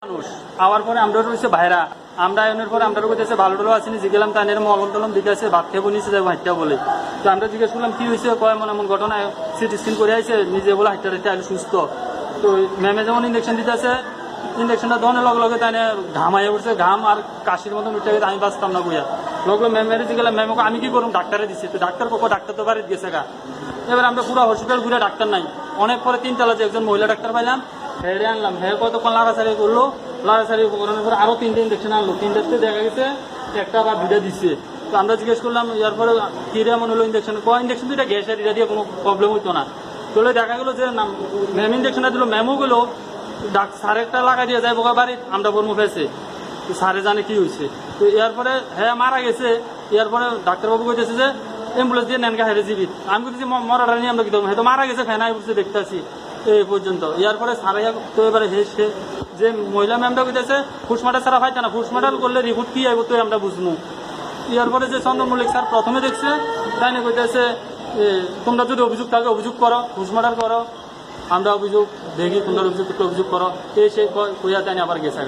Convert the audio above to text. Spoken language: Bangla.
মানুষ আওয়ার পরে আমরা রয়েছে ভাইরা আমরা এনের পরে আমরা কইতেছে ভালো টালো আসিনি জিগেলাম তাই মলম টলম দিকে আছে ভাত খেয়ে নিচে যাবো হাইটটা বলে তো আমরা জিজ্ঞেস করলাম কি হয়েছে কয় এমন ঘটনা সিটি স্ক্যান করে আইছে নিজে বলে হাইটটা রেটে আগে সুস্থ তো ম্যামে যেমন ইঞ্জেকশন দিতে আছে ইঞ্জেকশনটা দেওয়ানোর লগে লগে তাই ঘামাইয়া পড়ছে ঘাম আর কাশির মতন উঠে গেছে আমি বাঁচতাম না বইয়া লগে ম্যামের জিগেলাম ম্যামকে আমি কি করুন ডাক্তারে দিচ্ছি তো ডাক্তার কখন ডাক্তার তো বাড়িতে গেছে গা এবার আমরা পুরো হসপিটাল ঘুরে ডাক্তার নাই অনেক পরে 3 তলা যে একজন মহিলা ডাক্তার পাইলাম হেরে আনলাম হ্যাঁ কতক্ষণ লাড়াছাড়ি করলো লাড়াছাড়ি করানোর পরে আরো 3টে ইঞ্জেকশন আনলো 3টাতে দেখা গেছে একটা বা 2টা দিচ্ছে তো আমরা জিজ্ঞেস করলাম এরপরে কিরে এমন হলো ইঞ্জেকশন ইঞ্জেকশন 2টা গ্যাসের এটা দিয়ে কোনো প্রবলেম হইতো না তাহলে দেখা গেলো যে ম্যাম ইঞ্জেকশনটা দিল ম্যামও গেলো স্যার একটা লাগাই দিয়ে যায় বোকা বাড়ি আমরা বর্ম ফেছে তো স্যারে জানে কি হয়েছে তো এরপরে হ্যাঁ মারা গেছে এরপরে ডাক্তারবাবু কইতেছে যে অ্যাম্বুলেন্স দিয়ে নেনকা হেরে জীবিত আমি বলতেছি মরাটা নিয়ে আমরা কি করবো হয়তো মারা গেছে ফেনাই বলছে দেখতে আসি এই পর্যন্ত এরপরে সারাইয়া তো এবারে হেসে যে মহিলা ম্যামটা কইতেছে ফুসমাটা ছাড়া পাইতে না ফুসমাটাল করলে রিপোর্ট কি আইব তো আমরা বুঝবো এরপরে যে চন্দ্র মল্লিক স্যার প্রথমে দেখছে তাই না কইতেছে তোমরা যদি অভিযোগ থাকে অভিযোগ করো ফুসমাটার করো আমরা অভিযোগ দেখি তোমরা অভিযোগ করো এই সে কইয়া তাই আবার গেছে